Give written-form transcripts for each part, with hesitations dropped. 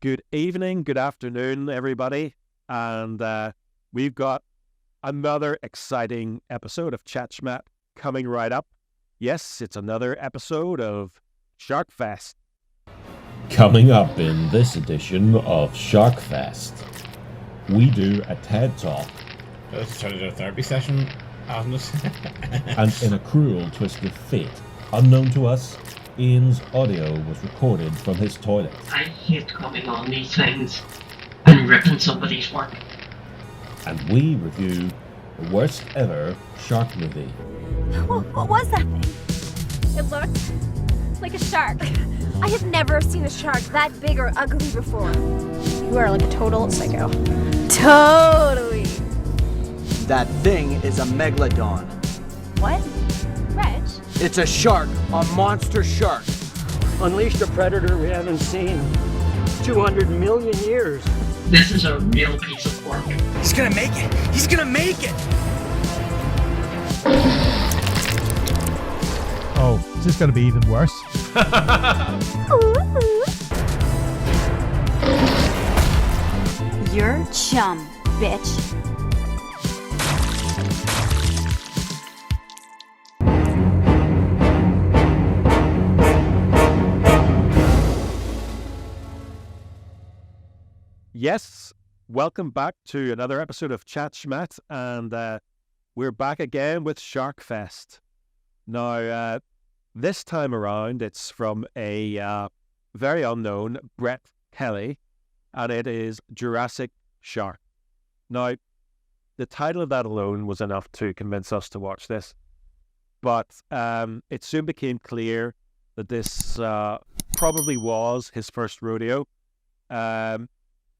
Good evening, good afternoon, everybody. And we've got another exciting episode of Schmat coming right up. Yes, it's another episode of Sharkfest. Coming up in this edition of Sharkfest, we do a TED Talk. This is turned into a therapy session, hasn't it? And in a cruel twist of fate, unknown to us, Ian's audio was recorded from his toilet. I hate coming on these things and ripping somebody's work. And we review the worst ever shark movie. What was that thing? It looked like a shark. I have never seen a shark that big or ugly before. You are like a total psycho. Totally. That thing is a megalodon. What? Reg? It's a shark, a monster shark. Unleashed a predator we haven't seen in 200 million years. This is a real piece of work. He's gonna make it. He's gonna make it. Oh, is this going to be even worse? You're chum, bitch. Yes, welcome back to another episode of Schmat, and we're back again with Sharkfest. Now, this time around, it's from a very unknown Brett Kelly, and it is Jurassic Shark. Now, the title of that alone was enough to convince us to watch this, but it soon became clear that this probably was his first rodeo.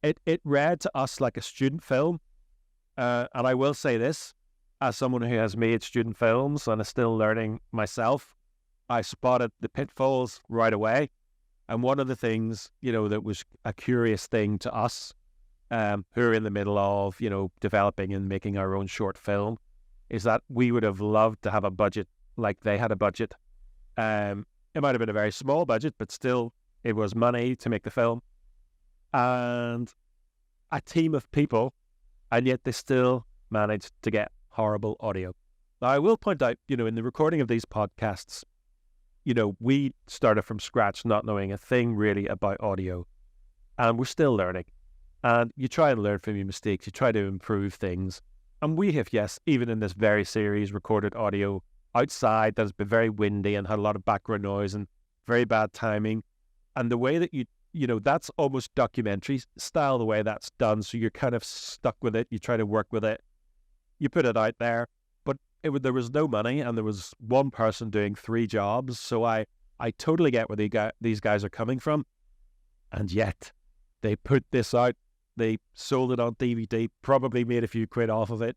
It read to us like a student film, and I will say this, as someone who has made student films and is still learning myself, I spotted the pitfalls right away. And one of the things, that was a curious thing to us, who are in the middle of, developing and making our own short film, is that we would have loved to have a budget like they had a budget. It might have been a very small budget, but still, it was money to make the film. And a team of people, and yet they still managed to get horrible audio. Now, I will point out, in the recording of these podcasts, we started from scratch not knowing a thing really about audio, and we're still learning. And you try and learn from your mistakes, you try to improve things. And we have, yes, even in this very series, recorded audio outside that has been very windy and had a lot of background noise and very bad timing. And the way that that's almost documentary style, the way that's done. So you're kind of stuck with it. You try to work with it. You put it out there, but there was no money and there was one person doing three jobs. So I totally get where these guys are coming from. And yet they put this out. They sold it on DVD, probably made a few quid off of it.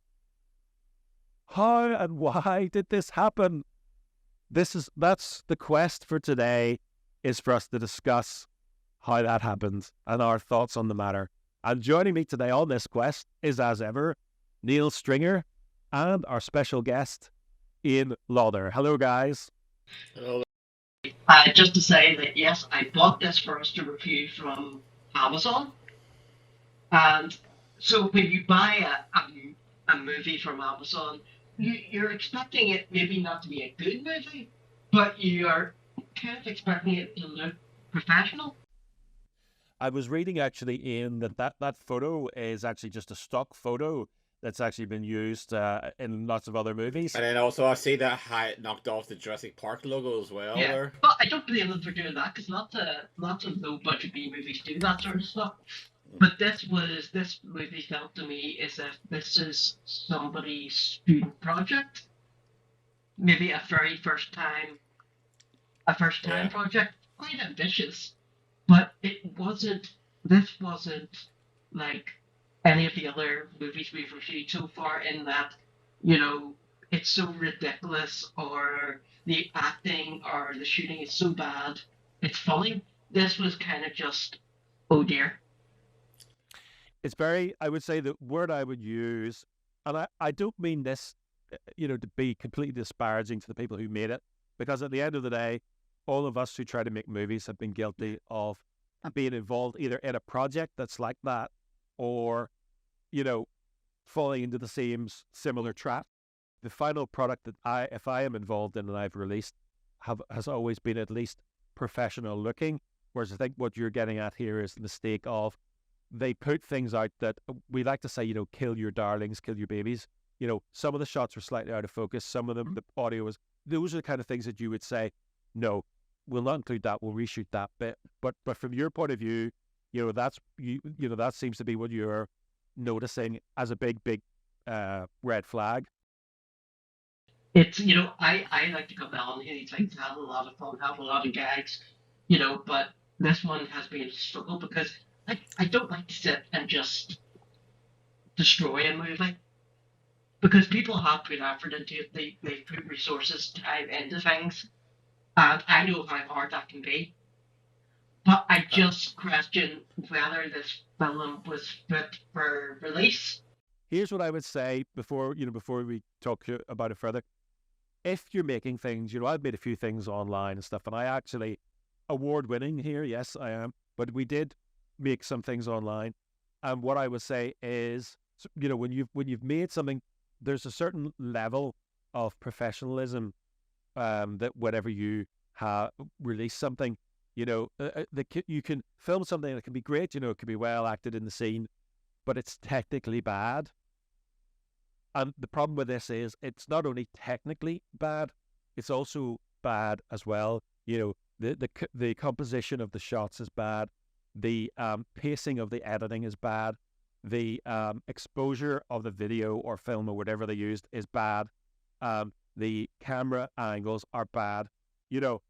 How and why did this happen? That's the quest for today, is for us to discuss how that happened and our thoughts on the matter. And joining me today on this quest is, as ever, Neil Stringer and our special guest, Ian Lauder. Hello, guys. Hello. Just to say that, yes, I bought this for us to review from Amazon. And so when you buy a movie from Amazon, you're expecting it maybe not to be a good movie, but you're kind of expecting it to look professional. I was reading, actually, Ian, that photo is actually just a stock photo that's actually been used in lots of other movies. And then also I see that it knocked off the Jurassic Park logo as well. Yeah, there. but I don't blame them for doing that, because lots of low-budget B movies do that sort of stuff. But this movie felt to me as if this is somebody's student project, maybe a very first time project, quite ambitious. But this wasn't like any of the other movies we've reviewed so far, in that, it's so ridiculous, or the acting or the shooting is so bad, it's funny. This was kind of just, oh dear. It's very, I would say the word I would use, and I don't mean this, to be completely disparaging to the people who made it, because at the end of the day, all of us who try to make movies have been guilty of being involved either in a project that's like that, or, you know, falling into the same similar trap. The final product that if I am involved in and I've released, has always been at least professional looking. Whereas I think what you're getting at here is the mistake of, they put things out that we like to say, you know, kill your darlings, kill your babies. You know, some of the shots were slightly out of focus. Some of them, the audio was, those are the kind of things that you would say, no, we'll not include that. We'll reshoot that bit. But from your point of view, you know, that seems to be what you're noticing as a big red flag. It's, you know, I like to come down and these things, have a lot of fun, have a lot of gags, you know, but this one has been a struggle because I don't like to sit and just destroy a movie. Because people have put effort into it, they've put resources, time into things, and I know how hard that can be. But I just question whether this film was fit for release. Here's what I would say before we talk about it further. If you're making things, you know, I've made a few things online and stuff, and I actually, award-winning here, yes, I am, but we did make some things online. And what I would say is, you know, when you've made something, there's a certain level of professionalism that whenever you release something, you know, you can film something that can be great, you know, it can be well acted in the scene, but it's technically bad. And the problem with this is it's not only technically bad, it's also bad as well. You know, the composition of the shots is bad. The pacing of the editing is bad. The exposure of the video or film or whatever they used is bad. The camera angles are bad. You know,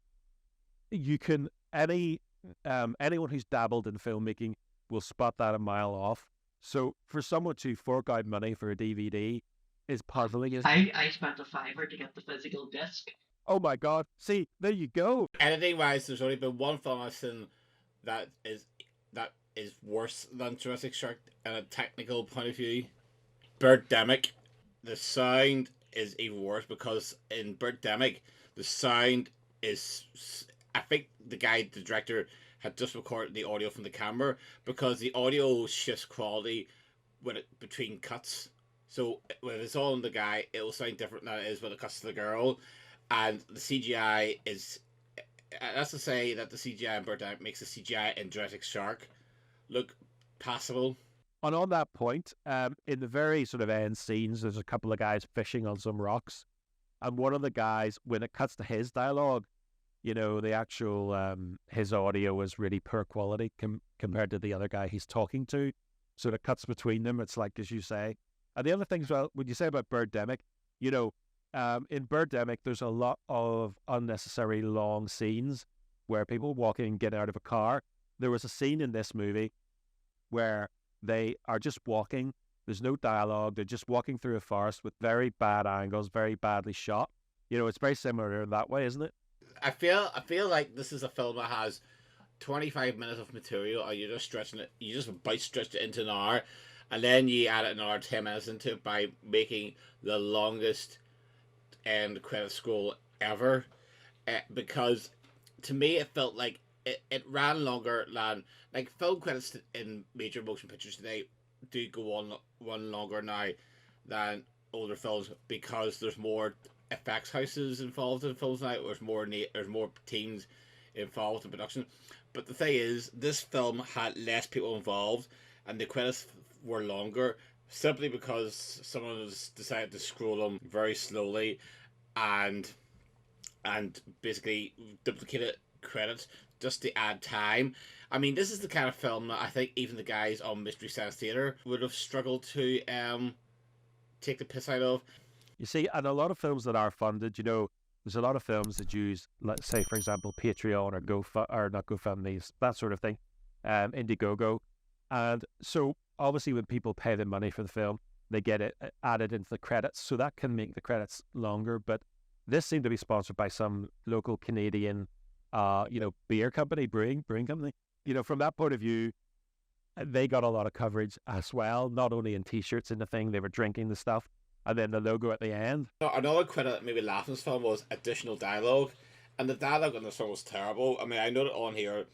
you can, anyone who's dabbled in filmmaking will spot that a mile off. So for someone to fork out money for a DVD is puzzling. I spent a $5 to get the physical disc. Oh my God. See, there you go. Editing wise, there's only been one film I've seen that is worse than Jurassic Shark in a technical point of view. Birdemic. The sound is even worse because in Birdemic, the sound is, I think the director had just recorded the audio from the camera because the audio shifts quality between cuts. So when it's all on the guy, it will sound different than it is when it cuts to the girl. And the CGI is, that's to say that the CGI in Birdemic makes the CGI in Jurassic Shark look passable. And on that point, in the very sort of end scenes, there's a couple of guys fishing on some rocks. And one of the guys, when it cuts to his dialogue, you know, the actual, his audio is really poor quality compared to the other guy he's talking to. So it cuts between them. It's like, as you say. And the other thing as well, when you say about Birdemic, you know, in Birdemic, there's a lot of unnecessary long scenes where people walking and getting out of a car. There was a scene in this movie where they are just walking. There's no dialogue. They're just walking through a forest with very bad angles, very badly shot. You know, it's very similar in that way, isn't it? I feel like this is a film that has 25 minutes of material, and you're just stretching it. You just about stretched it into an hour, and then you add another 10 minutes into it by making the longest end credit scroll ever. Because to me, it felt like it ran longer than, like, film credits in major motion pictures today do go on one longer now than older films because there's more effects houses involved in films now. There's more teams involved in production. But the thing is, this film had less people involved, and the credits were longer simply because someone has decided to scroll them very slowly and basically duplicated credits just to add time. I mean, this is the kind of film that I think even the guys on Mystery Science Theater would have struggled to take the piss out of. You see, and a lot of films that are funded, you know, there's a lot of films that use, let's say, for example, Patreon or not GoFundMe, that sort of thing, Indiegogo. And so obviously when people pay the money for the film, they get it added into the credits. So that can make the credits longer. But this seemed to be sponsored by some local Canadian, beer company, brewing company. You know, from that point of view, they got a lot of coverage as well, not only in T-shirts and the thing, they were drinking the stuff. And then the logo at the end. Another credit that made me laugh in this film was additional dialogue. And the dialogue in this film was terrible. I mean, I noted on here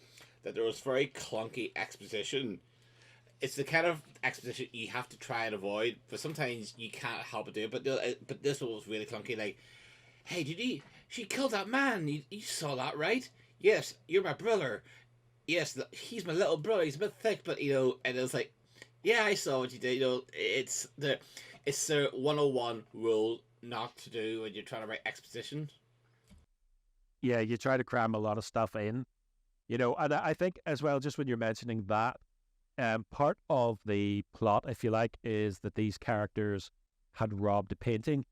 that there was very clunky exposition. It's the kind of exposition you have to try and avoid, but sometimes you can't help but do it. But this one was really clunky. Like, hey, she killed that man. You saw that, right? Yes, you're my brother. Yes, he's my little brother. He's a bit thick, but and it was like, yeah, I saw what you did. It's the 101 rule not to do when you're trying to write exposition. Yeah, you try to cram a lot of stuff in, and I think as well, just when you're mentioning that, part of the plot, if you like, is that these characters had robbed a painting,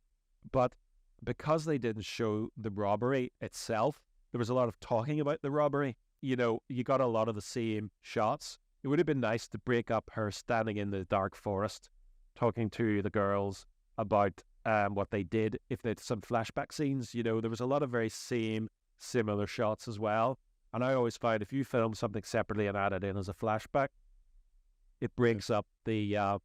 but because they didn't show the robbery itself, there was a lot of talking about the robbery. You got a lot of the same shots. It would have been nice to break up her standing in the dark forest, talking to the girls about what they did, if they had some flashback scenes. There was a lot of very similar shots as well. And I always find if you film something separately and add it in as a flashback, it breaks up the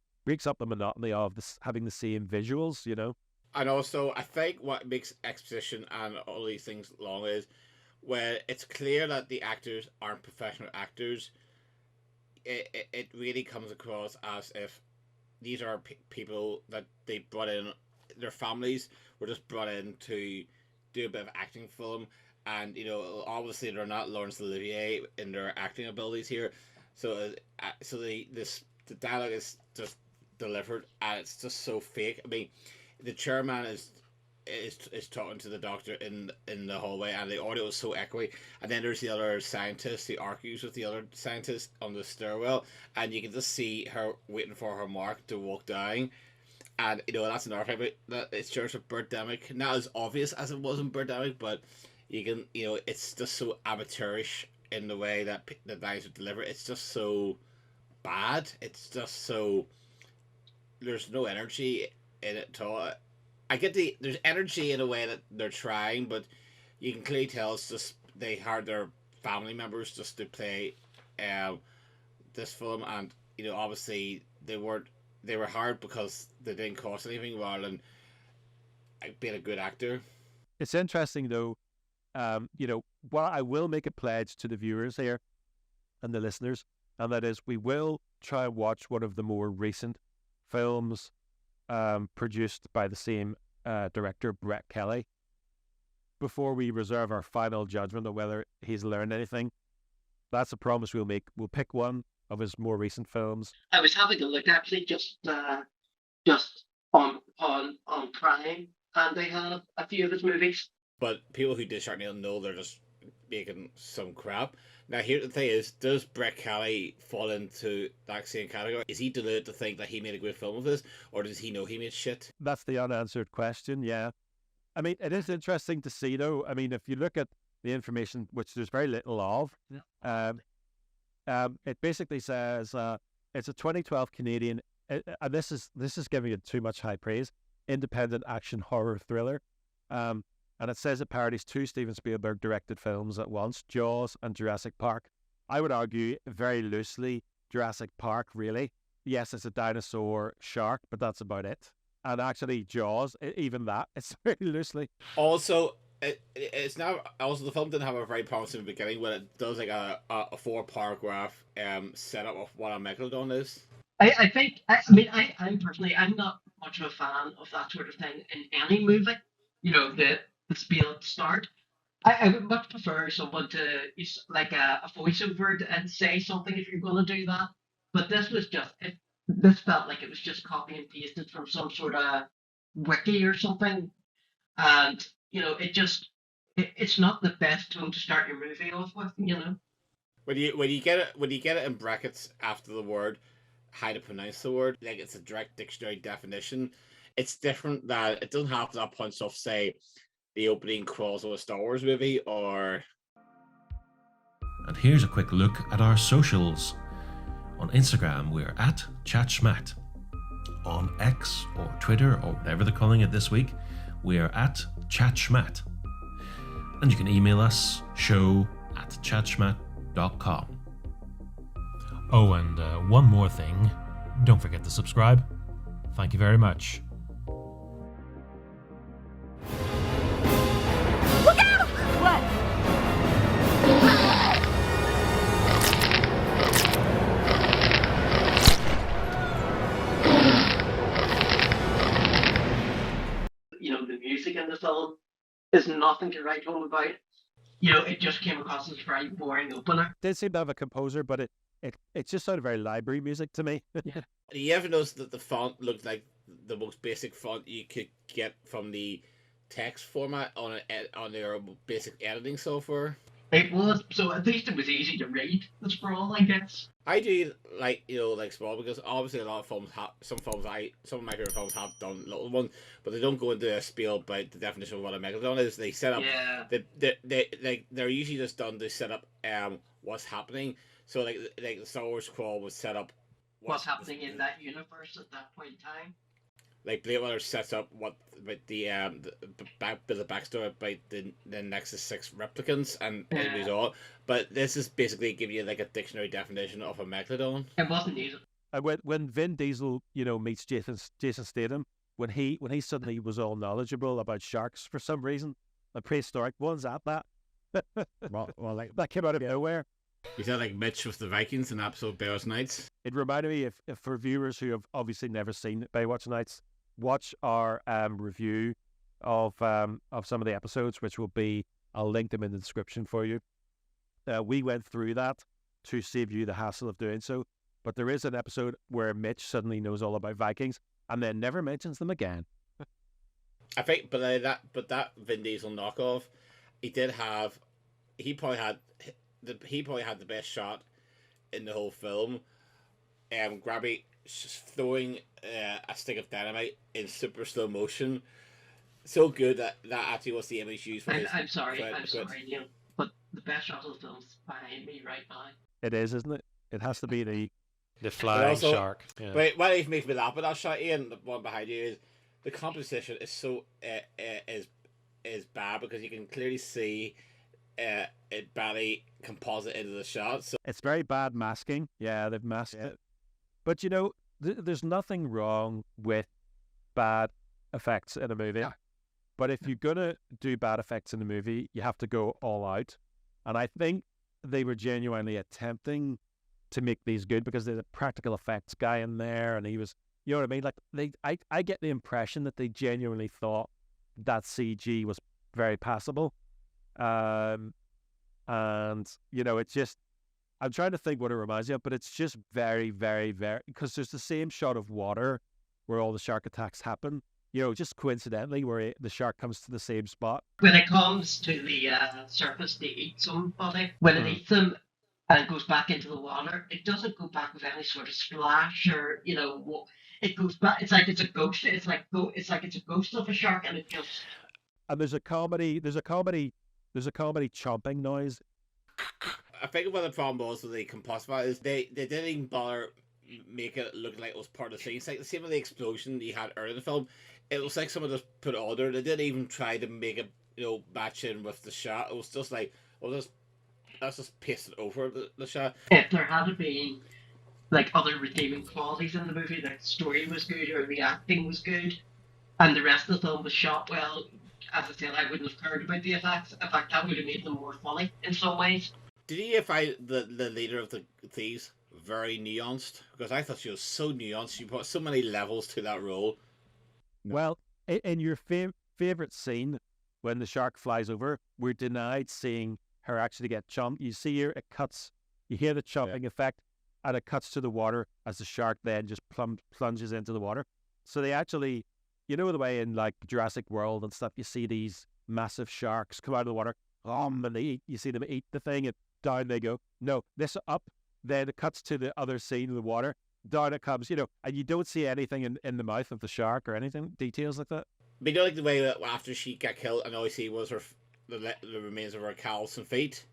monotony of having the same visuals. And also, I think what makes exposition and all these things long is when it's clear that the actors aren't professional actors. It really comes across as if these are people that they brought in, their families were just brought in to do a bit of acting for them. And, obviously they're not Laurence Olivier in their acting abilities here. So the dialogue is just delivered, and it's just so fake. I mean, the chairman is talking to the doctor in the hallway, and the audio is so echoey. And then there's the other scientist who argues with the other scientist on the stairwell, and you can just see her waiting for her mark to walk down. And that's another thing. That it's just a Birdemic, not as obvious as it was in Birdemic, but you can it's just so amateurish in the way that the lines are delivered. It's just so bad. It's just so, there's no energy in it at all. I get there's energy in a way that they're trying, but you can clearly tell it's just they hired their family members just to play this film, and obviously they were hired because they didn't cost anything rather than being a good actor. It's interesting though, what I will make a pledge to the viewers here and the listeners, and that is we will try and watch one of the more recent films produced by the same director, Brett Kelly, before we reserve our final judgment of whether he's learned anything. That's a promise we'll make. We'll pick one of his more recent films. I was having a look actually just on Prime, and they have a few of his movies. But people who did Sharknado know they're just making some crap. Now, here the thing is, does Brett Kelly fall into that same category? Is he deluded to think that he made a good film of this, or does he know he made shit? That's the unanswered question, yeah. I mean, it is interesting to see, though. I mean, if you look at the information, which there's very little of, it basically says it's a 2012 Canadian, and this is giving it too much high praise, independent action horror thriller. And it says it parodies two Steven Spielberg directed films at once, Jaws and Jurassic Park. I would argue very loosely Jurassic Park, really. Yes, it's a dinosaur shark, but that's about it. And actually Jaws, even that, it's very loosely. Also, it's now, also the film didn't have a very promising beginning when it does like a 4-paragraph setup of what a megalodon is. I think, I'm personally, I'm not much of a fan of that sort of thing in any movie. The build start. I would much prefer someone to use like a voiceover and say something if you're going to do that. But this was this felt like it was just copy and pasted from some sort of wiki or something. And, it's not the best tone to start your movie off with, When you get it in brackets after the word, how to pronounce the word, like it's a direct dictionary definition, it's different that it doesn't have that punch off, say, the opening crawls of a Star Wars movie, or... And here's a quick look at our socials. On Instagram, we're at ChatSchmat. On X or Twitter, or whatever they're calling it this week, we're at ChatSchmat. And you can email us, show@chatschmat.com. Oh, and one more thing. Don't forget to subscribe. Thank you very much. Look out! What? is nothing to write home about. You know, it just came across as a very boring opener. It did seem to have a composer, but it just sounded very library music to me. You ever notice that the font looked like the most basic font you could get from the text format on their basic editing software? It was, so at least it was easy to read, the sprawl, I guess. I do like, like sprawl, because obviously a lot of films have, some of my favorite films have done little ones, but they don't go into a spiel about the definition of what a megalodon is. They set up, they're usually just done to set up what's happening. So like the Star Wars crawl was set up what's happening in that universe at that point in time. Like Blade Runner sets up what about the backstory about the Nexus 6 replicants and it was all. But this is basically giving you like a dictionary definition of a megalodon. It wasn't easy. And when Vin Diesel, meets Jason Statham, when he suddenly was all knowledgeable about sharks for some reason, the prehistoric ones at that. well, like that came out of nowhere. You sound like Mitch with the Vikings in episode Bears Nights. It reminded me, if for viewers who have obviously never seen Baywatch Nights, watch our review of some of the episodes, which will be, I'll link them in the description for you. We went through that to save you the hassle of doing so. But there is an episode where Mitch suddenly knows all about Vikings and then never mentions them again. I think, but that Vin Diesel knockoff, he probably had the best shot in the whole film. Grabby throwing a stick of dynamite in super slow motion, so good that actually was the image used for his. I'm sorry, Neil, but the best shot of the film's behind me right now. It is, isn't it? It has to be the flying shark. Yeah. But what even makes me laugh at that shot, Ian, the one behind you, is the composition is so is bad, because you can clearly see it badly composite into the shot. So it's very bad masking. Yeah, they've masked it. But there's nothing wrong with bad effects in a movie. Yeah. But if you're gonna do bad effects in a movie, you have to go all out. And I think they were genuinely attempting to make these good, because there's a practical effects guy in there, and he was, you know what I mean? Like I get the impression that they genuinely thought that CG was very passable. And it's just, I'm trying to think what it reminds me of, but it's just very, very, very, because there's the same shot of water where all the shark attacks happen, just coincidentally, where the shark comes to the same spot. When it comes to the surface to eat somebody, when it eats them and goes back into the water, it doesn't go back with any sort of splash or, it goes back. It's like it's a ghost. It's like it's a ghost of a shark, and it just. And there's a comedy chomping noise. I think what the problem was with the composite is they didn't even bother make it look like it was part of the scene. It's like the same with the explosion you had earlier in the film. It was like someone just put it on there. They didn't even try to make it, match in with the shot. It was just like, let's just paste it over the shot. If there had been like other redeeming qualities in the movie, like the story was good or the acting was good, and the rest of the film was shot well, as I said, I wouldn't have cared about the effects. In fact, that would have made them more funny in some ways. Did you find the leader of the thieves very nuanced? Because I thought she was so nuanced. She put so many levels to that role. No. Well, in your favorite scene, when the shark flies over, we're denied seeing her actually get chomped. You see her, it cuts, you hear the chomping effect, and it cuts to the water as the shark then just plunges into the water. So they actually, the way in like Jurassic World and stuff, you see these massive sharks come out of the water, and you see them eat the thing, and down they go. No, this up, then it cuts to the other scene of the water, down it comes, and you don't see anything in the mouth of the shark or anything, details like that. But you know, like the way that after she got killed, and all you see was the remains of her calves and feet?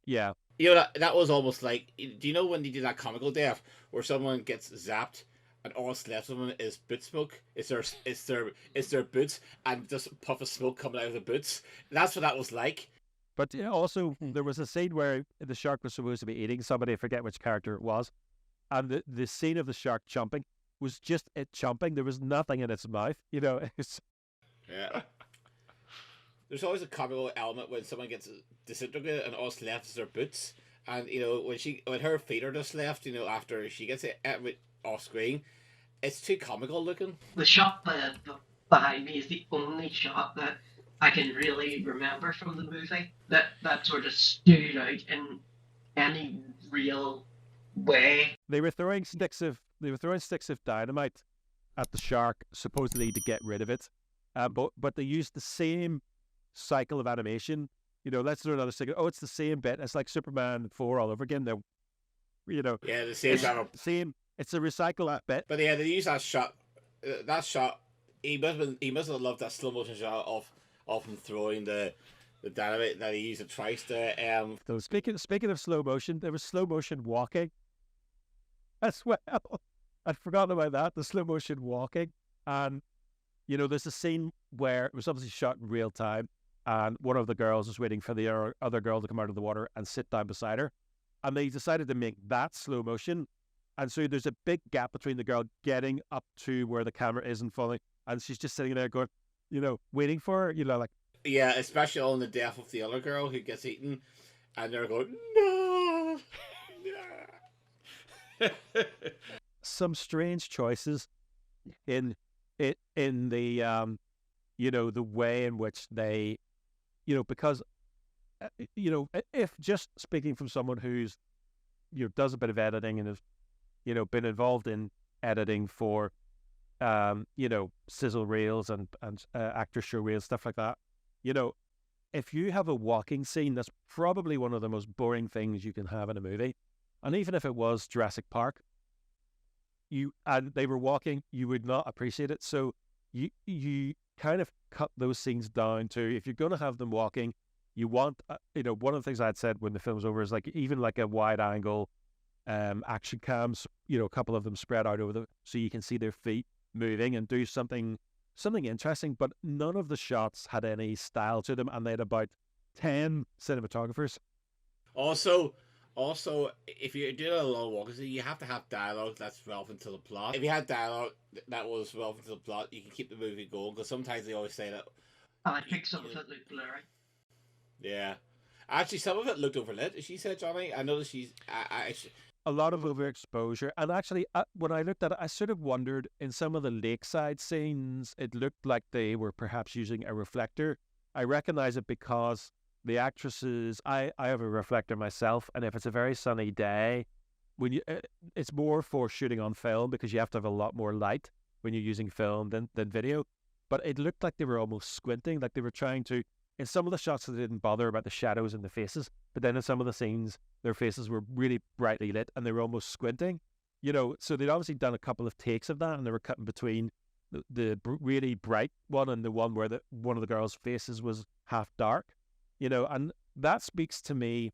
Yeah. That was almost like, do you know when they do that comical death where someone gets zapped and all that's left of them is boot smoke? It's their boots and just a puff of smoke coming out of the boots. That's what that was like. But also, there was a scene where the shark was supposed to be eating somebody. I forget which character it was. And the scene of the shark chomping was just it chomping. There was nothing in its mouth. Yeah. There's always a comical element when someone gets disintegrated and all that's left is their boots. And, when her feet are just left, after she gets it off screen, it's too comical looking. The shot behind me is the only shot that I can really remember from the movie that sort of stood out in any real way. They were throwing sticks of dynamite at the shark, supposedly to get rid of it. But they used the same cycle of animation. Let's throw another stick. Oh, it's the same bit. It's like Superman 4 all over again. They're, Yeah, the same type of. same. It's a recycled bit. But yeah, they use that shot. That shot. He must have loved that slow motion shot of him throwing the dynamite that he used it twice there. So speaking of slow motion, there was slow motion walking as well. I'd forgotten about that. The slow motion walking, and there's a scene where it was obviously shot in real time, and one of the girls was waiting for the other girl to come out of the water and sit down beside her, and they decided to make that slow motion, and so there's a big gap between the girl getting up to where the camera is and falling, and she's just sitting there going, waiting for her, like. Yeah, especially on the death of the other girl who gets eaten, and they're going, no. Some strange choices in the the way in which they, because if just speaking from someone who's does a bit of editing and has been involved in editing for sizzle reels and actor show reels, stuff like that, if you have a walking scene, that's probably one of the most boring things you can have in a movie. And even if it was Jurassic Park, and they were walking, you would not appreciate it. So you kind of cut those scenes down to, if you're going to have them walking, you want, one of the things I'd said when the film was over is like, even like a wide angle action cams, a couple of them spread out so you can see their feet moving and do something interesting. But none of the shots had any style to them, and they had about 10 cinematographers. Also, if you're doing a long walk, you have to have dialogue that's relevant to the plot. If you had dialogue that was relevant to the plot, you can keep the movie going, because sometimes they always say that. And I think some of it looked blurry. Yeah. Actually, some of it looked overlit, as she said, Johnny. I noticed A lot of overexposure. And actually, when I looked at it, I sort of wondered, in some of the lakeside scenes, it looked like they were perhaps using a reflector. I recognize it because the actresses, I have a reflector myself, and if it's a very sunny day, it's more for shooting on film, because you have to have a lot more light when you're using film than video. But it looked like they were almost squinting, like they were trying to. In some of the shots, they didn't bother about the shadows in the faces, but then in some of the scenes, their faces were really brightly lit, and they were almost squinting. So they'd obviously done a couple of takes of that, and they were cutting between the really bright one and the one where one of the girls' faces was half dark. And that speaks to me,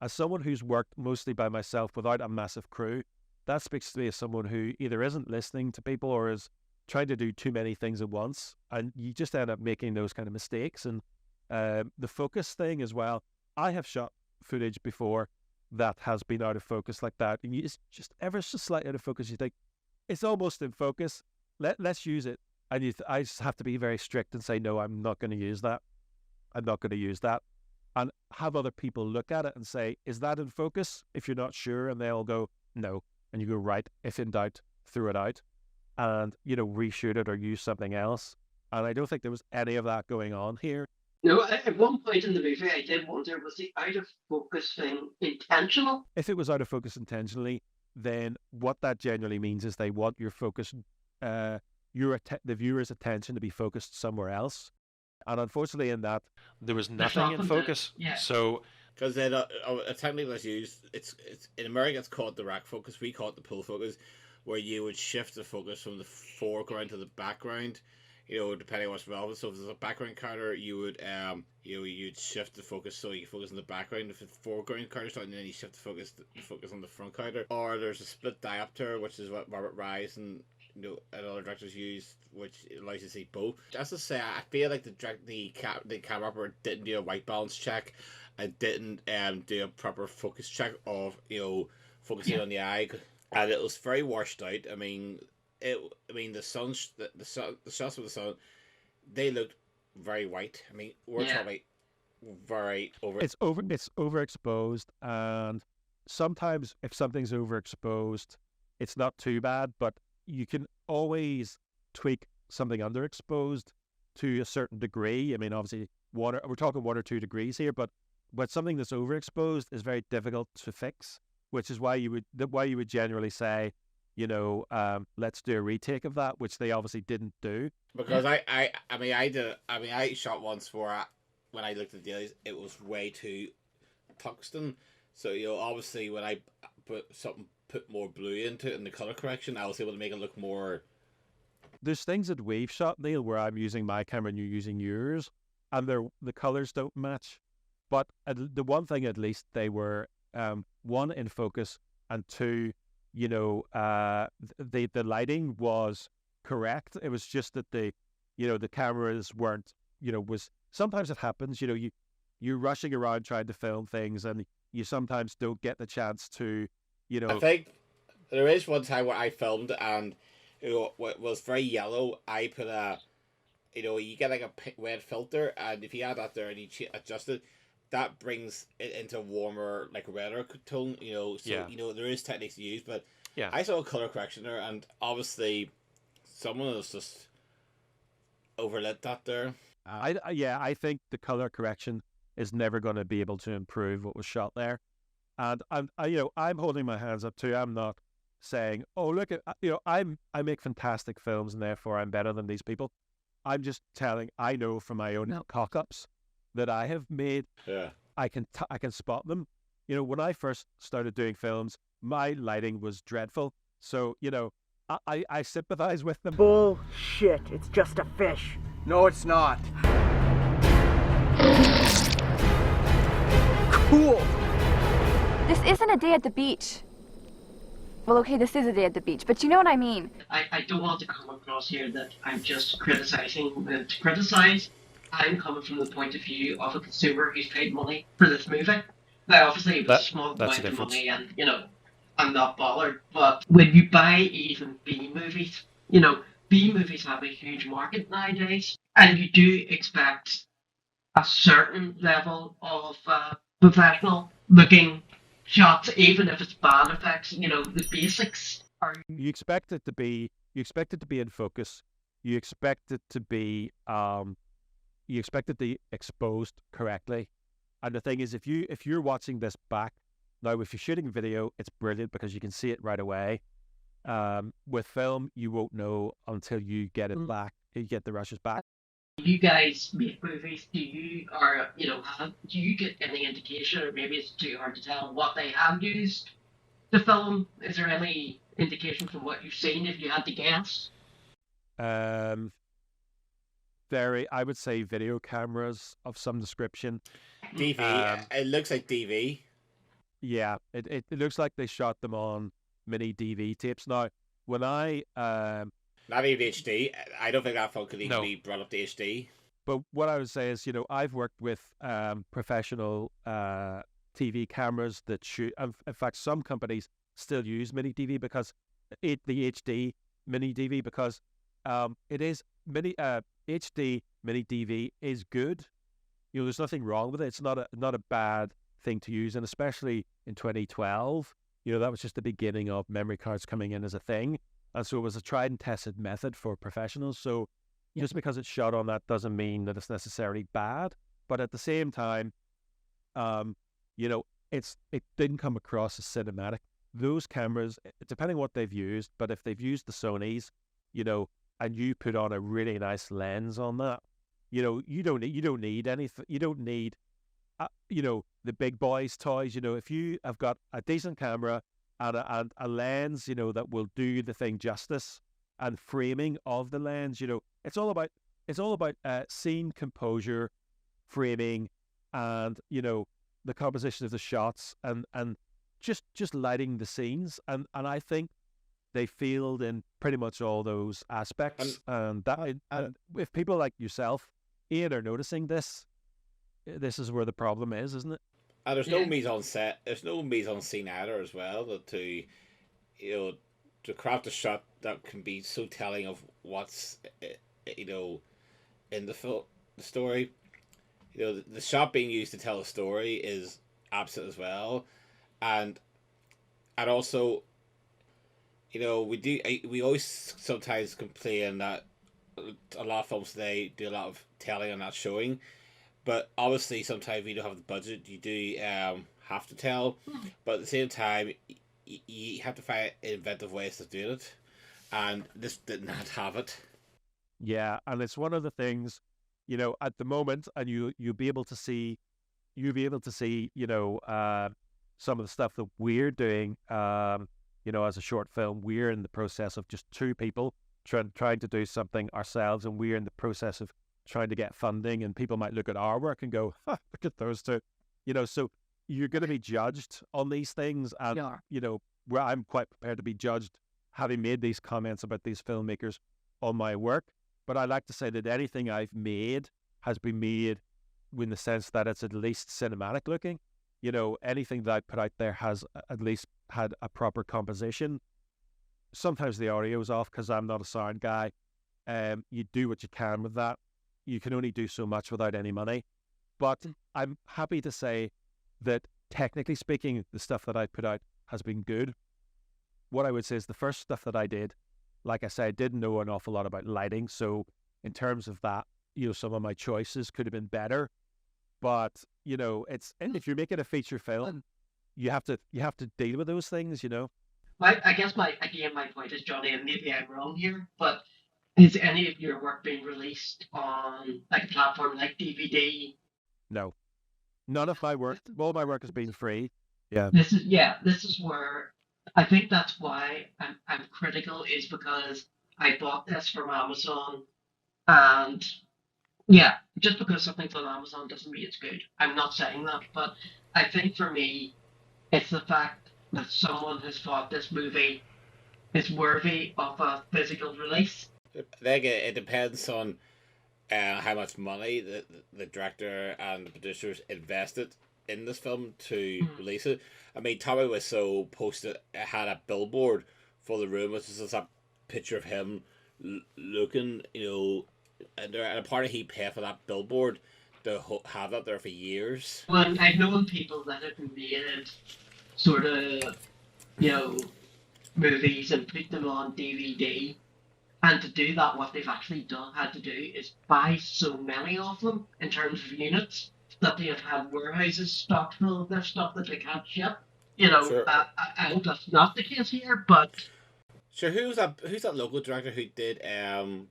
as someone who's worked mostly by myself without a massive crew. That speaks to me as someone who either isn't listening to people or is trying to do too many things at once, and you just end up making those kind of mistakes. And the focus thing as well. I have shot footage before that has been out of focus like that, and it's just ever so slightly out of focus. You think it's almost in focus. Let's use it, and I just have to be very strict and say, no, I'm not going to use that. I'm not going to use that, and have other people look at it and say, is that in focus? If you're not sure, and they all go no, and you go, right, if in doubt, throw it out, and reshoot it or use something else. And I don't think there was any of that going on here. No, at one point in the movie, I did wonder, was the out of focus thing intentional? If it was out of focus intentionally, then what that generally means is they want your focus, the viewer's attention to be focused somewhere else. And unfortunately, in that, there was nothing in focus. Yeah. So, because then a technique that's used, it's in America it's called direct focus. We call it the pull focus, where you would shift the focus from the foreground to the background, depending on what's relevant. So if there's a background counter, you would you'd shift the focus so you focus on the background. If the foreground counter's on, then you shift the focus on the front counter. Or there's a split diopter, which is what Robert Rise and other directors use, which allows you to see both. As to say, I feel like the camera operator didn't do a white balance check and didn't do a proper focus check of focusing on the eye, and it was very washed out. I mean the shots of the sun, they looked very white. I mean, we're talking very over. It's overexposed, and sometimes if something's overexposed, it's not too bad, but you can always tweak something underexposed to a certain degree. I mean, obviously, we're talking 1 or 2 degrees here, but something that's overexposed is very difficult to fix, which is why you would generally say, let's do a retake of that, which they obviously didn't do. Because I shot once where when I looked at the dailies, it was way too tungsten. So obviously when I put more blue into it in the color correction, I was able to make it look more. There's things that we've shot, Neil, where I'm using my camera and you're using yours, and the colors don't match. But the one thing, at least, they were one, in focus, and two, the lighting was correct. It was just that the cameras weren't, sometimes it happens, you're rushing around trying to film things, and you sometimes don't get the chance to, I think there is one time where I filmed and it was very yellow. I put you get like a red filter, and if you add that there and you adjust it, that brings it into a warmer, like redder tone. There is techniques to use, but yeah, I saw a color correction there, and obviously someone has just overlit that there. I think the color correction is never going to be able to improve what was shot there, and I'm holding my hands up too. I'm not saying, oh look, I make fantastic films and therefore I'm better than these people. I'm just telling, I know from my own cock-ups that I have made. Yeah, I can spot them. When I first started doing films, my lighting was dreadful. So I sympathize with them. Bullshit! It's just a fish. No, it's not. Cool. This isn't a day at the beach. Well, okay, this is a day at the beach, but you know what I mean. I don't want to come across here that I'm just criticizing to criticize. I'm coming from the point of view of a consumer who's paid money for this movie. Now, obviously, it was a small amount of money, and, I'm not bothered. But when you buy even B movies, B movies have a huge market nowadays, and you do expect a certain level of professional looking shots, even if it's bad effects. The basics are. You expect it to be in focus. You expect it to be exposed correctly. And the thing is, if you're watching this back now, if you're shooting video, it's brilliant because you can see it right away. With film, you won't know until you get it back. You get the rushes back. You guys make movies. Do you get any indication, or maybe it's too hard to tell, what they have used to film? Is there any indication from what you've seen, if you had to guess? I would say video cameras of some description. DV. It looks like DV. Yeah, it looks like they shot them on mini DV tapes. Now, when I not even HD. I don't think that phone could even be brought up to HD. But what I would say is, I've worked with professional TV cameras that shoot. In fact, some companies still use mini DV because the HD mini DV because it is mini HD mini DV is good. There's nothing wrong with it. It's not a bad thing to use, and especially in 2012, that was just the beginning of memory cards coming in as a thing. And so it was a tried and tested method for professionals. So just because it's shot on that doesn't mean that it's necessarily bad. But at the same time, it didn't come across as cinematic. Those cameras, depending on what they've used, but if they've used the Sonys, and you put on a really nice lens on that, you don't need anything. You don't need, the big boys' toys. If you have got a decent camera and a lens, that will do the thing justice, and framing of the lens, it's all about scene composure, framing, and the composition of the shots, and just lighting the scenes, and I think they failed in pretty much all those aspects. And if people like yourself, Ian, are noticing this is where the problem is, isn't it? And there's no mise on set. There's no mise en scene either as well. That to craft a shot that can be so telling of what's in the story. The shot being used to tell a story is absent as well, and also, we always sometimes complain that a lot of films today do a lot of telling and not showing, but obviously sometimes you don't have the budget. You do have to tell, but at the same time, you have to find inventive ways to do it, and this did not have it. Yeah, and it's one of the things, at the moment, and you'll be able to see, some of the stuff that we're doing, as a short film. We're in the process of just two people trying to do something ourselves, and we're in the process of trying to get funding, and people might look at our work and go, look at those two, so you're going to be judged on these things, and, where I'm quite prepared to be judged having made these comments about these filmmakers on my work. But I like to say that anything I've made has been made in the sense that it's at least cinematic looking. Anything that I put out there has at least had a proper composition. Sometimes the audio is off because I'm not a sound guy. You do what you can with that. You can only do so much without any money. But I'm happy to say that technically speaking, the stuff that I put out has been good. What I would say is the first stuff that I did, like I said, I didn't know an awful lot about lighting. So in terms of that, some of my choices could have been better. But, and if you're making a feature film, you have to deal with those things, I guess my point is, Johnny, and maybe I'm wrong here, but is any of your work being released on like a platform like DVD? No, none of my work. All my work has been free. Yeah. This is where I think that's why I'm critical, is because I bought this from Amazon, and just because something's on Amazon doesn't mean it's good. I'm not saying that, but I think for me, it's the fact that someone has thought this movie is worthy of a physical release. It depends on how much money the director and the producers invested in this film to release it. I mean, Tommy Wiseau had a billboard for the room, which is just a picture of him looking, and apparently he paid for that billboard to have that there for years. Well, I've known people that have made sort of, movies and put them on DVD. And to do that, what they've actually had to do is buy so many of them in terms of units that they have had warehouses stocked full of their stuff that they can't ship. Sure. I hope that's not the case here, but... Sure, who's that local director who did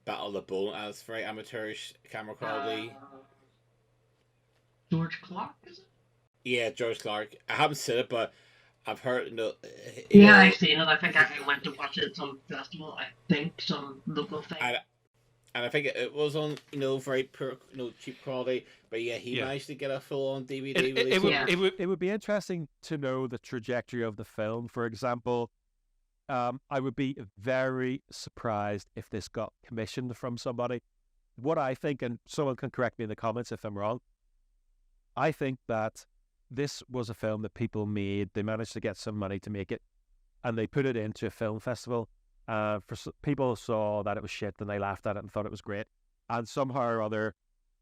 Battle of the Bone, and it's very amateurish camera quality? George Clark, is it? Yeah, George Clark. I haven't seen it, but I've heard. I've seen it. I think I went to watch it at some festival. I think some local thing. And I think it was on, very poor, cheap quality. But he managed to get a full-on DVD release. It would be interesting to know the trajectory of the film. For example, I would be very surprised if this got commissioned from somebody. What I think, and someone can correct me in the comments if I'm wrong, I think that this was a film that people made. They managed to get some money to make it, and they put it into a film festival. People saw that it was shit, and they laughed at it and thought it was great. And somehow or other,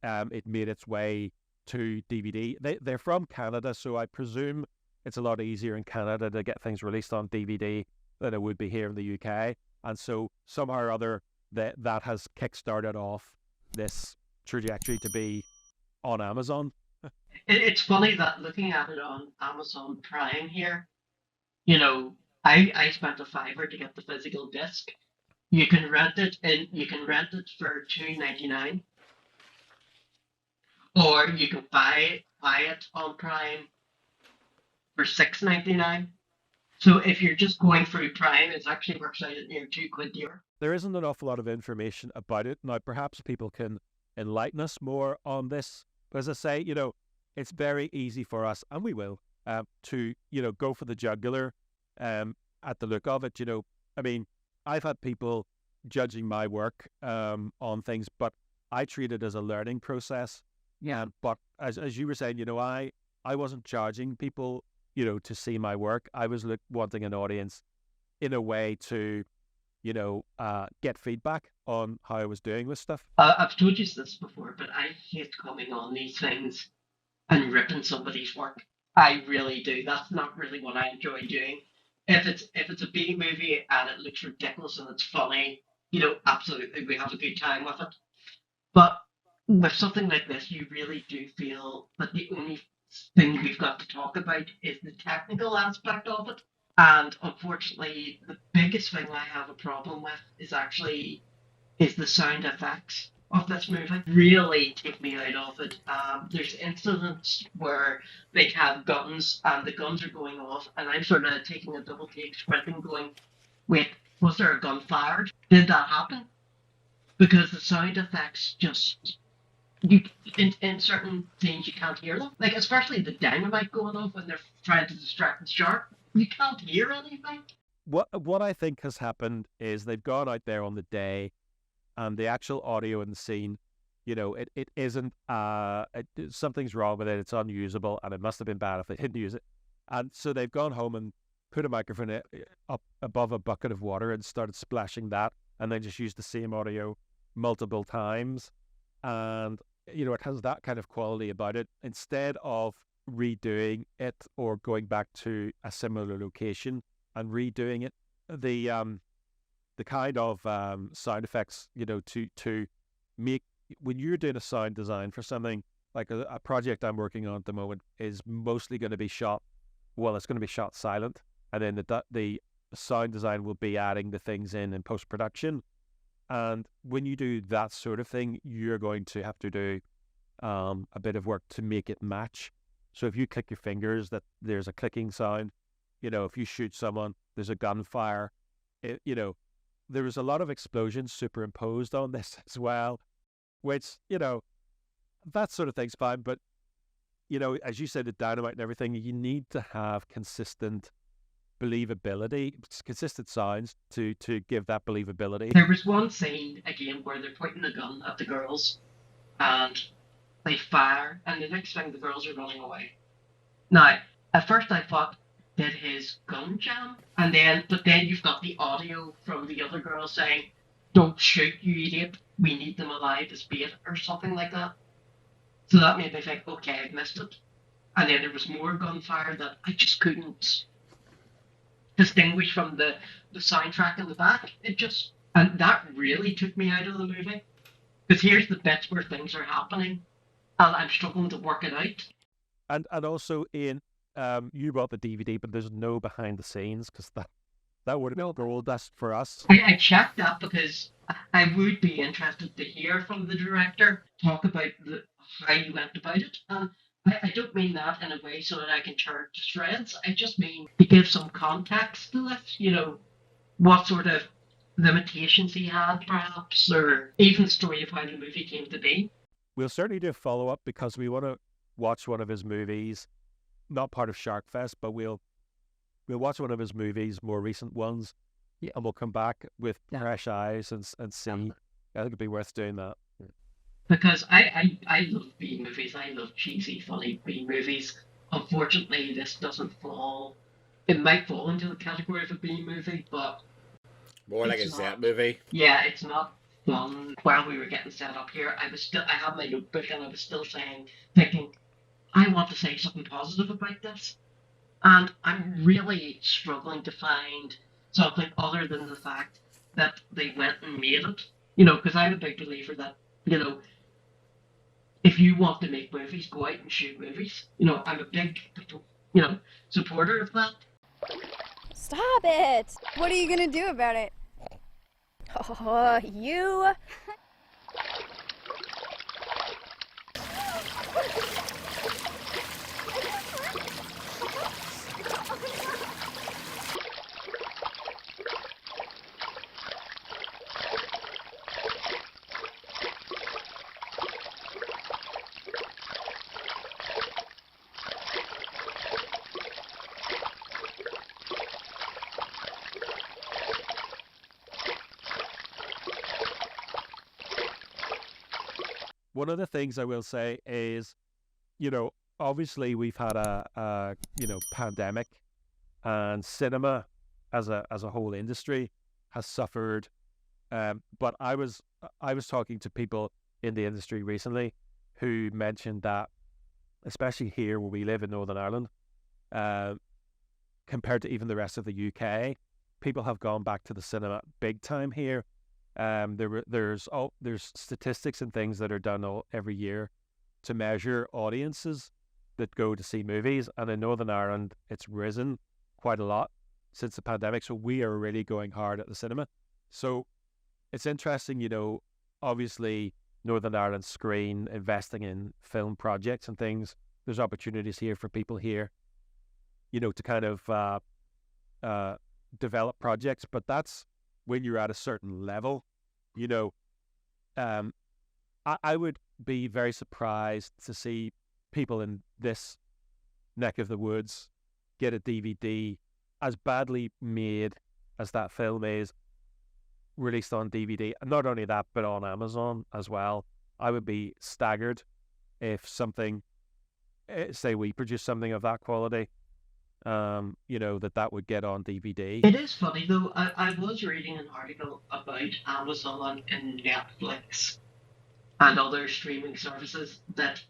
it made its way to DVD. They're from Canada, so I presume it's a lot easier in Canada to get things released on DVD than it would be here in the UK. And so somehow or other, that has kickstarted off this trajectory to be on Amazon. It's funny that looking at it on Amazon Prime here, I spent a $5 to get the physical disc. You can rent it for $2.99, or you can buy it on Prime for $6.99. So if you're just going through Prime, it actually works out at near £2 dear. There isn't an awful lot of information about it now. Perhaps people can enlighten us more on this. But as I say, it's very easy for us, and we will, to go for the jugular at the look of it. I mean, I've had people judging my work on things, but I treat it as a learning process. Yeah. But as you were saying, I wasn't charging people, to see my work. I was wanting an audience in a way to, get feedback on how I was doing with stuff. I've told you this before, but I hate coming on these things and ripping somebody's work. I really do. That's not really what I enjoy doing. If it's a B movie and it looks ridiculous and it's funny absolutely we have a good time with it. But with something like this, you really do feel that the only thing we've got to talk about is the technical aspect of it. And unfortunately, the biggest thing I have a problem with is the sound effects of this movie. Really take me out of it. There's incidents where they have guns and the guns are going off, and I'm sort of taking a double take, squinting, going, "Wait, was there a gun fired? Did that happen?" Because the sound effects just you in certain scenes you can't hear them. Like especially the dynamite going off when they're trying to distract the shark. You can't hear anything. What I think has happened is they've gone out there on the day, and the actual audio in the scene, it isn't. Something's wrong with it. It's unusable, and it must have been bad if they didn't use it. And so they've gone home and put a microphone up above a bucket of water and started splashing that, and then just used the same audio multiple times, and it has that kind of quality about it instead of redoing it or going back to a similar location and redoing it. The kind of sound effects, to make when you're doing a sound design for something like a project I'm working on at the moment is mostly going to be shot. Well, it's going to be shot silent, and then the sound design will be adding the things in post production. And when you do that sort of thing, you're going to have to do a bit of work to make it match. So if you click your fingers, that there's a clicking sound. If you shoot someone, there's a gunfire. There was a lot of explosions superimposed on this as well, which, that sort of thing's fine. But, as you said, the dynamite and everything, you need to have consistent believability, consistent sounds to give that believability. There was one scene, again, where they're pointing a gun at the girls and they fire, and the next thing the girls are running away. Now, at first I thought, did his gun jam? But then you've got the audio from the other girl saying, "Don't shoot, you idiot. We need them alive as bait," or something like that. So that made me think, okay, I've missed it. And then there was more gunfire that I just couldn't distinguish from the soundtrack in the back. And that really took me out of the movie. Because here's the bits where things are happening, and I'm struggling to work it out. And also, Ian, you bought the DVD, but there's no behind the scenes, because that would have been gold dust for us. I checked that because I would be interested to hear from the director talk about how you went about it. And I don't mean that in a way so that I can turn to shreds. I just mean to give some context to this, what sort of limitations he had, perhaps, or even the story of how the movie came to be. We'll certainly do a follow-up because we want to watch one of his movies, not part of Sharkfest, but we'll watch one of his movies, more recent ones, and we'll come back with fresh eyes and see. I think it'd be worth doing that. Because I love B movies. I love cheesy, funny B movies. Unfortunately, this doesn't fall. It might fall into the category of a B movie, but more like a Z movie. Yeah, it's not fun. While we were getting set up here, I had my notebook and I was still thinking, I want to say something positive about this. And I'm really struggling to find something other than the fact that they went and made it. Because I'm a big believer that, if you want to make movies, go out and shoot movies. I'm a big, supporter of that. Stop it! What are you gonna do about it? Oh, you... One of the things I will say is, obviously we've had a pandemic, and cinema as a whole industry has suffered. But I was talking to people in the industry recently who mentioned that, especially here where we live in Northern Ireland, compared to even the rest of the UK, people have gone back to the cinema big time here. There's statistics and things that are done every year to measure audiences that go to see movies, and in Northern Ireland it's risen quite a lot since the pandemic. So we are really going hard at the cinema. So it's interesting, obviously Northern Ireland Screen investing in film projects and things. There's opportunities here for people here, to kind of develop projects, but that's when you're at a certain level. I would be very surprised to see people in this neck of the woods get a DVD as badly made as that film is, released on DVD. And not only that, but on Amazon as well. I would be staggered if something, say we produce something of that quality, that would get on DVD. It is funny though. I was reading an article about Amazon and Netflix and other streaming services that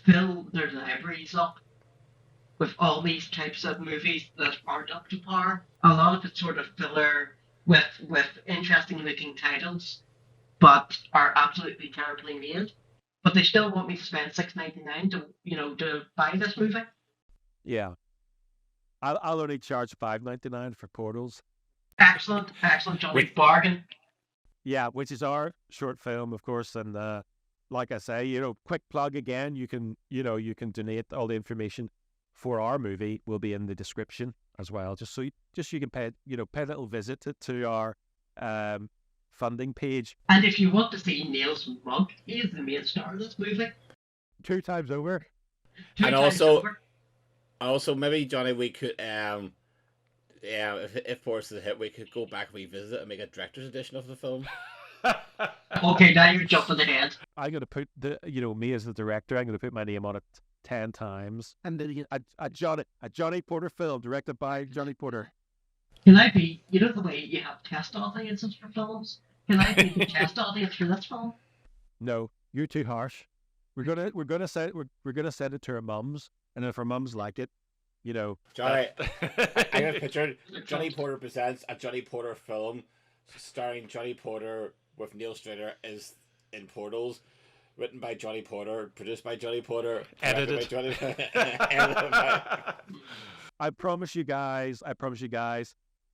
fill their libraries up with all these types of movies that aren't up to par. A lot of it's sort of filler with interesting looking titles, but are absolutely terribly made. But they still want me to spend $6.99 to buy this movie. Yeah, I'll only charge $5.99 for Portals. Excellent, Johnny, bargain. Yeah, which is our short film, of course, and like I say, quick plug again. You can donate. All the information for our movie will be in the description as well. Just you can pay a little visit to our funding page. And if you want to see Neil's mug, he is the main star of this movie. 2 times over. Also, maybe Johnny, we could if Force is a hit, we could go back and revisit and make a director's edition of the film. Okay, now you're jumping ahead. I'm going to put me as the director. I'm going to put my name on it 10 times, and then a Johnny Porter film directed by Johnny Porter. Can I be? The way you have test audiences for films. Can I be the test audience for this film? No, you're too harsh. We're gonna send it to our mums, and if our mums like it, Johnny, I got a picture. Johnny Porter presents a Johnny Porter film starring Johnny Porter with Neil Strader is in Portals, written by Johnny Porter, produced by Johnny Porter, edited by Johnny. Edited by... I promise you guys,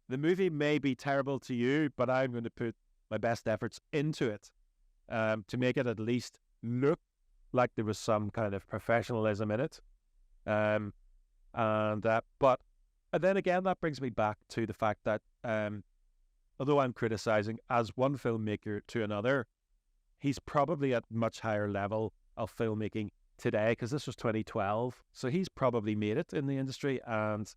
the movie may be terrible to you, but I'm going to put my best efforts into it to make it at least look like there was some kind of professionalism in it. But then again, that brings me back to the fact that although I'm criticizing as one filmmaker to another, he's probably at much higher level of filmmaking today, because this was 2012. So he's probably made it in the industry, and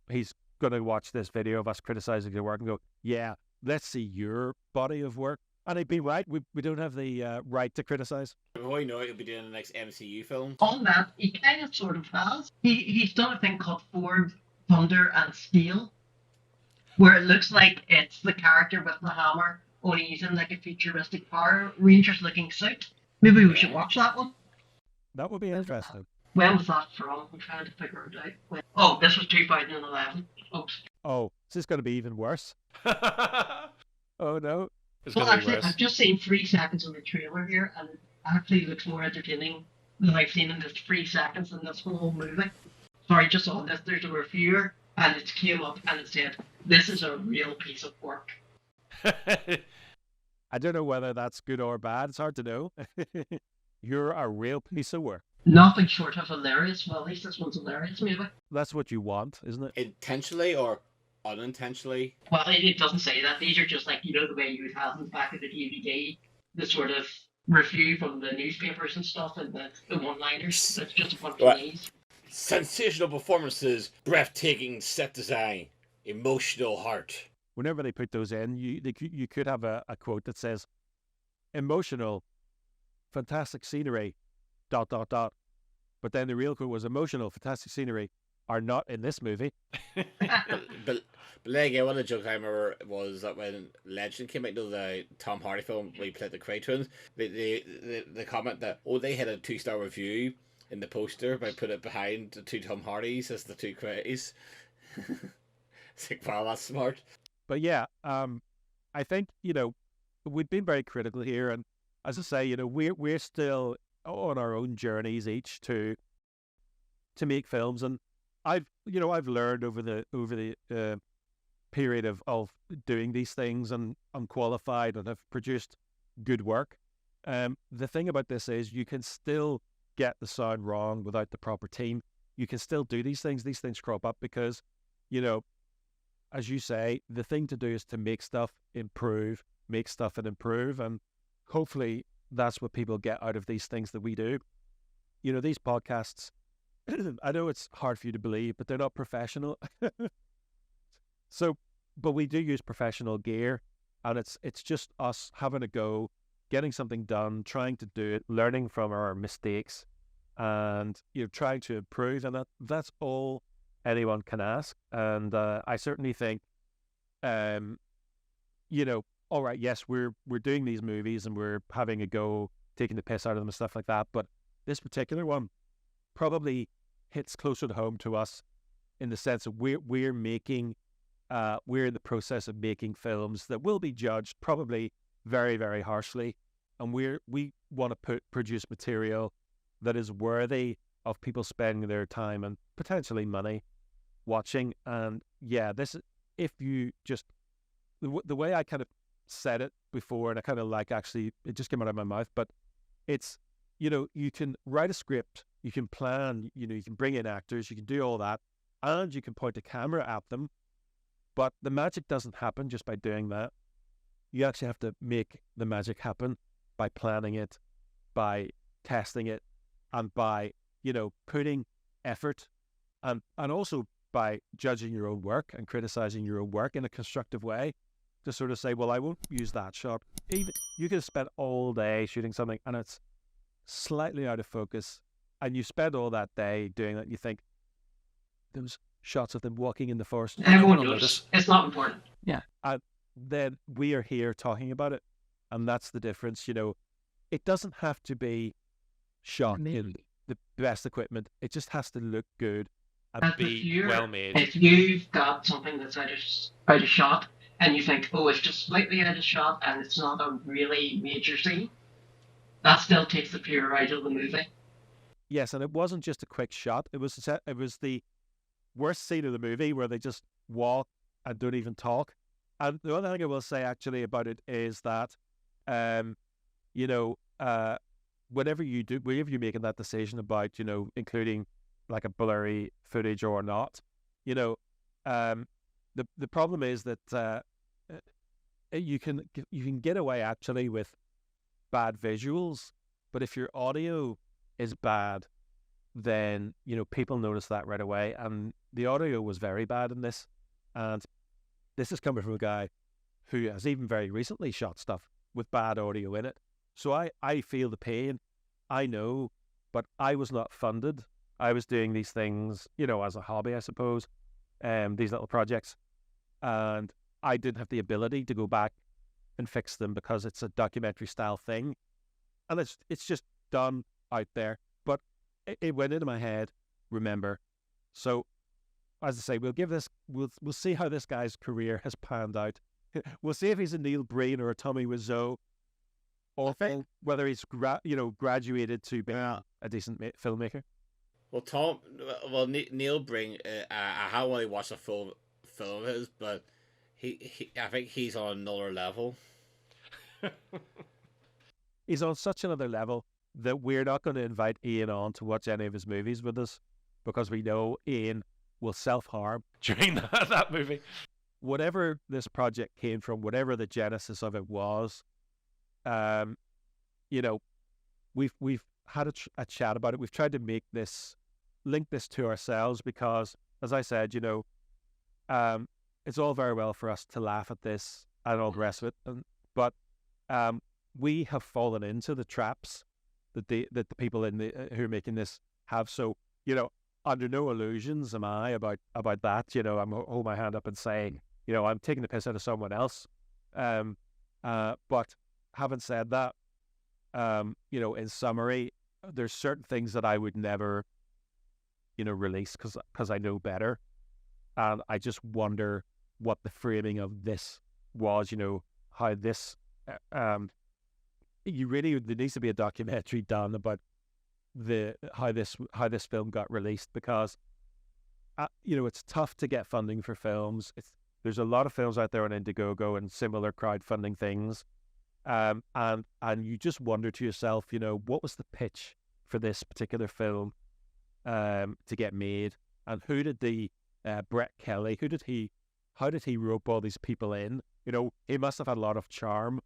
he's going to watch this video of us criticizing the work and go, yeah, let's see your body of work. And he'd be right. We don't have the right to criticize. Before you know it, he'll be doing the next MCU film. On that, he kind of sort of has. He's done a thing called Ford, Thunder and Steel, where it looks like it's the character with the hammer, only he's in like a futuristic Power Rangers looking suit. Maybe we should watch that one. That would be interesting. When was that from? I'm trying to figure it out. Oh, this was 2011. Oops. Oh, is this going to be even worse? Oh no. Well, actually, I've just seen 3 seconds of the trailer here, and it actually looks more entertaining than I've seen in just 3 seconds in this whole movie. Sorry, just on this, there's a reviewer, and it came up and it said, "This is a real piece of work." I don't know whether that's good or bad. It's hard to know. You're a real piece of work. Nothing short of hilarious. Well, at least this one's hilarious, maybe. That's what you want, isn't it? Intentionally or unintentionally? Well, it doesn't say that. These are just like, the way you would have in the back of the DVD, the sort of review from the newspapers and stuff, and the one-liners. It's just a bunch of these. Sensational performances, breathtaking set design, emotional heart. Whenever they put those in, you could have a quote that says, emotional, fantastic scenery, ... But then the real quote was, emotional, fantastic scenery are not in this movie. but again, one of the jokes I remember was that when Legend came out, the Tom Hardy film where he played the Cray twins, the comment that, they had a 2-star review in the poster by putting it behind the 2 Tom Hardys as the 2 Crays. It's like, wow, that's smart. But yeah, I think, we've been very critical here, and as I say, we're still on our own journeys each to make films, and I've learned over the period of doing these things, and I'm qualified and have produced good work. The thing about this is you can still get the sound wrong without the proper team. You can still do these things. These things crop up because, as you say, the thing to do is to make stuff improve, make stuff and improve. And hopefully that's what people get out of these things that we do. These podcasts, I know it's hard for you to believe, but they're not professional. But we do use professional gear, and it's just us having a go, getting something done, trying to do it, learning from our mistakes, and trying to improve. And that's all anyone can ask. And I certainly think, all right, yes, we're doing these movies and we're having a go, taking the piss out of them and stuff like that. But this particular one probably hits closer to home to us in the sense of we're making, we're in the process of making films that will be judged probably very, very harshly, and we want to produce material that is worthy of people spending their time and potentially money watching. And yeah, if you just the way I kind of said it before, and I kind of actually it just came out of my mouth, but it's you can write a script, you can plan, you can bring in actors, you can do all that, and you can point a camera at them, but the magic doesn't happen just by doing that. You actually have to make the magic happen by planning it, by testing it, and by putting effort, and also by judging your own work and criticizing your own work in a constructive way, to sort of say, well, I won't use that shot. Even you could have spent all day shooting something and it's slightly out of focus, and you spend all that day doing that, and you think those shots of them walking in the forest, everyone knows it's not important. Yeah. And then we are here talking about it, and that's the difference. It doesn't have to be shot in the best equipment. It just has to look good and be well made. If you've got something that's out of shot, and you think, oh, it's just slightly out of shot, and it's not a really major scene, that still takes the pure out of the movie. Yes, and it wasn't just a quick shot. It was the worst scene of the movie where they just walk and don't even talk. And the other thing I will say actually about it is that, whenever you're making that decision about, including like a blurry footage or not, the problem is that you can get away actually with bad visuals, but if your audio is bad, then people notice that right away. And the audio was very bad in this, and this is coming from a guy who has even very recently shot stuff with bad audio in it. So I feel the pain, I know, but I was not funded. I was doing these things, as a hobby, I suppose, these little projects, and I didn't have the ability to go back and fix them because it's a documentary style thing, and it's just done out there. But it went into my head, remember. So, as I say, we'll see how this guy's career has panned out. We'll see if he's a Neil Breen or a Tommy Wiseau, or whether he's graduated to be a decent filmmaker. Well, Neil Breen, I haven't really watched a full film of his, but I think he's on another level. He's on such another level that we're not going to invite Ian on to watch any of his movies with us, because we know Ian will self-harm during that movie. Whatever this project came from, whatever the genesis of it was, we've had a chat about it. We've tried to link this to ourselves, because, as I said, it's all very well for us to laugh at this and all the rest of it, but we have fallen into the traps that the people who are making this have. So, under no illusions am I about that. I'm hold my hand up and saying, I'm taking the piss out of someone else. But having said that, in summary, there's certain things that I would never, release because I know better, and I just wonder what the framing of this was. How this there needs to be a documentary done about how this film got released, because it's tough to get funding for films. There's a lot of films out there on Indiegogo and similar crowdfunding things, and you just wonder to yourself, what was the pitch for this particular film to get made, and who did the Brett Kelly, how did he rope all these people in? He must have had a lot of charm.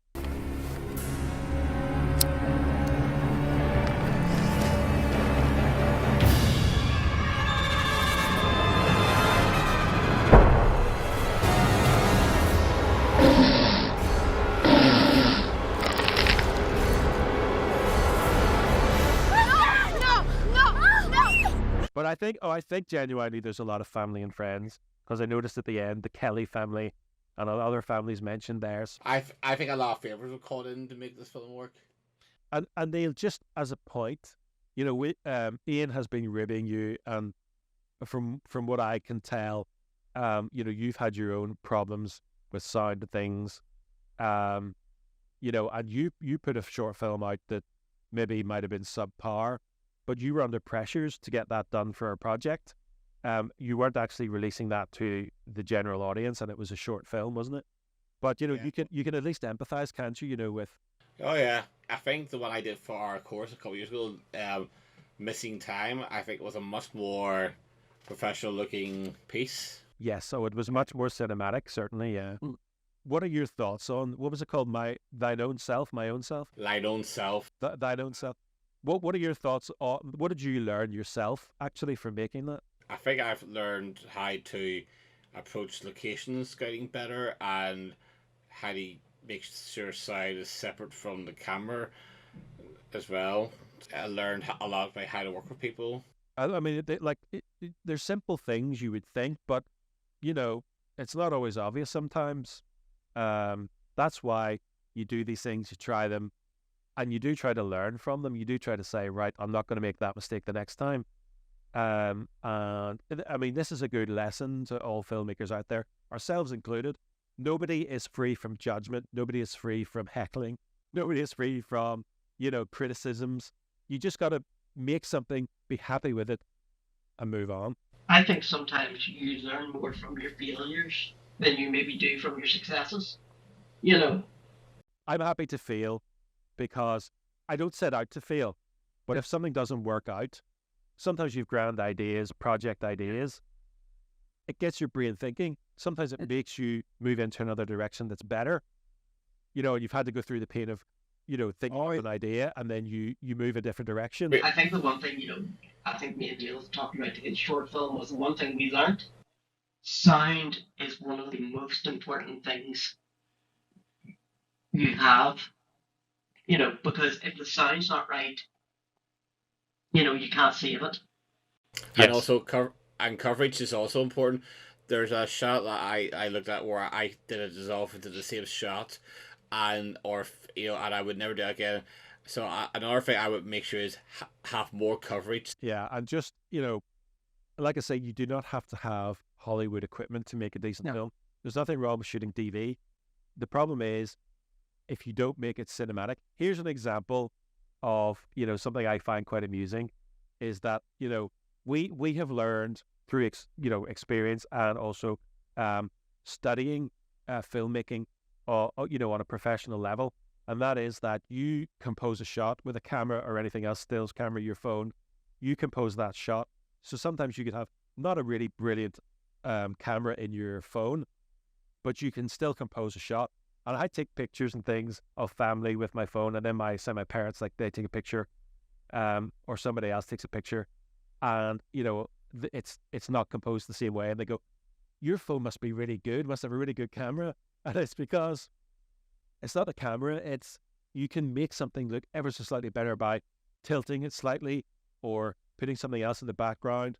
But I think genuinely there's a lot of family and friends, because I noticed at the end the Kelly family and other families mentioned theirs. I think a lot of favors were called in to make this film work. And they'll just, as a point, Ian has been ribbing you, and from what I can tell, you've had your own problems with sound and things, and you put a short film out that maybe might have been subpar, but you were under pressures to get that done for a project. You weren't actually releasing that to the general audience, and it was a short film, wasn't it? But you can at least empathize, can't you? With. Oh yeah, I think the one I did for our course a couple years ago, Missing Time, I think was a much more professional looking piece. Yes, so it was much more cinematic, certainly. Yeah. What are your thoughts on, what was it called? Thine Own Self, My Own Self. Thine Own Self. Thine Own Self. What are your thoughts on, what did you learn yourself actually from making that? I think I've learned how to approach location scouting better, and how to make sure sound is separate from the camera as well. I learned a lot about how to work with people. I mean, they're simple things you would think, but it's not always obvious sometimes. That's why you do these things, you try them, and you do try to learn from them. You do try to say, right, I'm not going to make that mistake the next time. And I mean, this is a good lesson to all filmmakers out there, ourselves included. Nobody is free from judgment. Nobody is free from heckling. Nobody is free from, criticisms. You just got to make something, be happy with it, and move on. I think sometimes you learn more from your failures than you maybe do from your successes. I'm happy to fail, because I don't set out to fail. But if something doesn't work out, sometimes you've grand ideas, project ideas. It gets your brain thinking. Sometimes it makes you move into another direction that's better. And you've had to go through the pain of, thinking of an idea, and then you move a different direction. I think the one thing, I think me and Dale was talking about in short film was the one thing we learned. Sound is one of the most important things you have, because if the sound's not right, you can't save it. Yes. And also coverage is also important. There's a shot that I looked at where I did a dissolve into the same shot, and I would never do it again. So another thing I would make sure is have more coverage. Yeah, and just like I say, you do not have to have Hollywood equipment to make a decent film. There's nothing wrong with shooting DV. The problem is, if you don't make it cinematic. Here's an example of something I find quite amusing, is that we have learned through experience, and also studying filmmaking on a professional level, and that is that you compose a shot with a camera or anything else, stills camera, your phone, you compose that shot. So sometimes you could have not a really brilliant camera in your phone, but you can still compose a shot. And I take pictures and things of family with my phone, and then my parents, they take a picture, or somebody else takes a picture, and it's not composed the same way, and they go, "Your phone must be really good, must have a really good camera," and it's because it's not a camera. It's you can make something look ever so slightly better by tilting it slightly or putting something else in the background,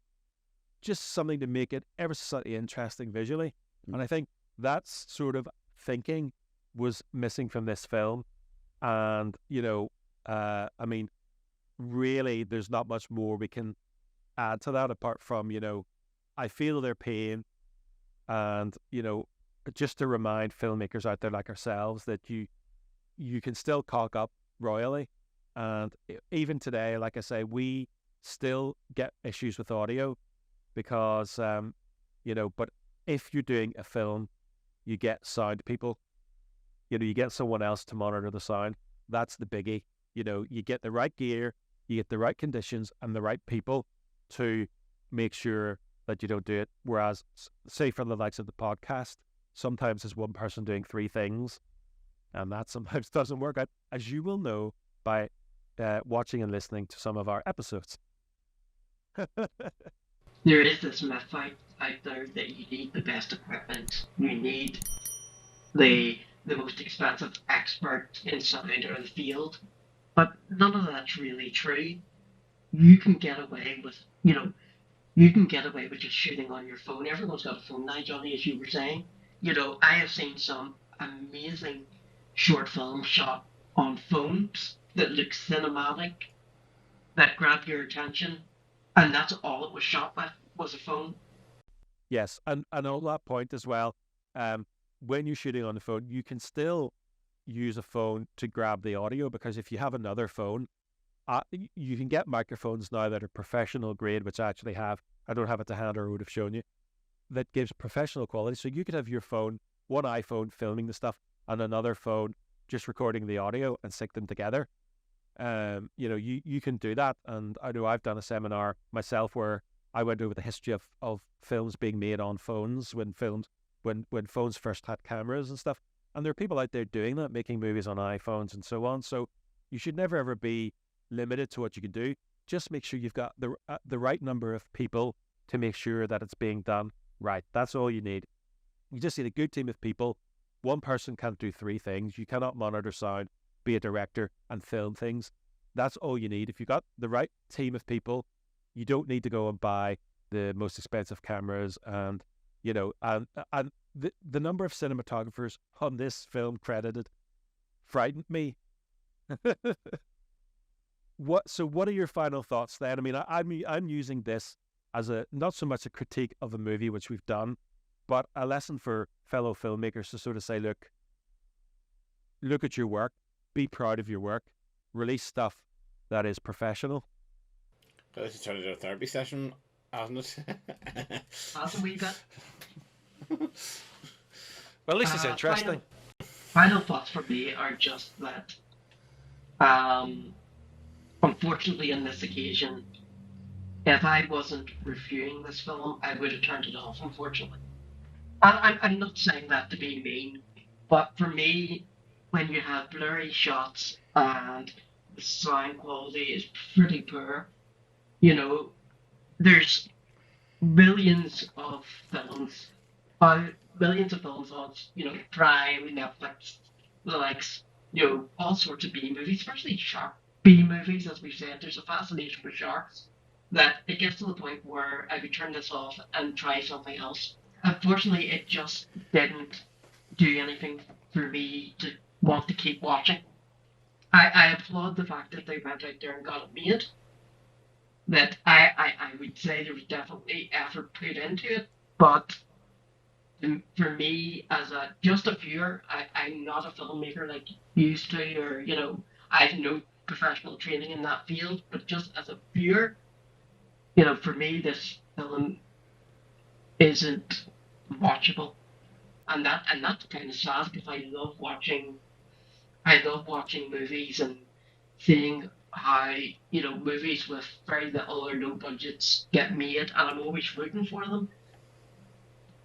just something to make it ever so slightly interesting visually. And I think that's sort of thinking was missing from this film. And I mean, really there's not much more we can add to that, apart from I feel their pain, and just to remind filmmakers out there like ourselves that you can still cock up royally. And even today, like I say, we still get issues with audio because, but if you're doing a film, you get sound people, you get someone else to monitor the sound. That's the biggie. You get the right gear, you get the right conditions and the right people to make sure that you don't do it. Whereas, say for the likes of the podcast, sometimes there's one person doing three things, and that sometimes doesn't work out, as you will know by watching and listening to some of our episodes. There is this myth out there that you need the best equipment. You need the most expensive expert in sound or the field. But none of that's really true. You can get away with, just shooting on your phone. Everyone's got a phone now, Johnny, as you were saying. I have seen some amazing short films shot on phones that look cinematic, that grab your attention, and that's all it was shot with, was a phone. Yes, and on that point as well, when you're shooting on the phone, you can still use a phone to grab the audio, because if you have another phone, you can get microphones now that are professional grade, which I actually have. I don't have it to hand, or I would have shown you, that gives professional quality. So you could have your phone, one iPhone filming the stuff, and another phone just recording the audio and sync them together. You can do that. And I know I've done a seminar myself where I went over the history of films being made on phones when phones first had cameras and stuff. And there are people out there doing that, making movies on iPhones and so on. So you should never ever be limited to what you can do. Just make sure you've got the right number of people to make sure that it's being done right. That's all you need. You just need a good team of people. One person can't do three things. You cannot monitor sound, be a director, and film things. That's all you need. If you've got the right team of people, you don't need to go and buy the most expensive cameras. And the number of cinematographers on this film credited frightened me. What are your final thoughts then? I mean, I'm using this as not so much a critique of a movie, which we've done, but a lesson for fellow filmmakers to sort of say, look at your work, be proud of your work, release stuff that is professional. This has turned into a therapy session, hasn't it? That's a wee bit. Well, at least it's interesting. Final thoughts for me are just that, unfortunately, on this occasion, if I wasn't reviewing this film, I would have turned it off, unfortunately. And I'm not saying that to be mean, but for me, when you have blurry shots and the sound quality is pretty poor, there's millions of films on, Prime, Netflix, the likes, all sorts of B movies, especially shark B movies, as we've said. There's a fascination with sharks that it gets to the point where I would turn this off and try something else. Unfortunately, it just didn't do anything for me to want to keep watching. I applaud the fact that they went out there and got it made. That I would say there was definitely effort put into it, but for me, as just a viewer, I'm not a filmmaker like used to, or I have no professional training in that field, but just as a viewer, for me, this film isn't watchable, and that's kind of sad, because I love watching movies and seeing how movies with very little or no budgets get made, and I'm always rooting for them.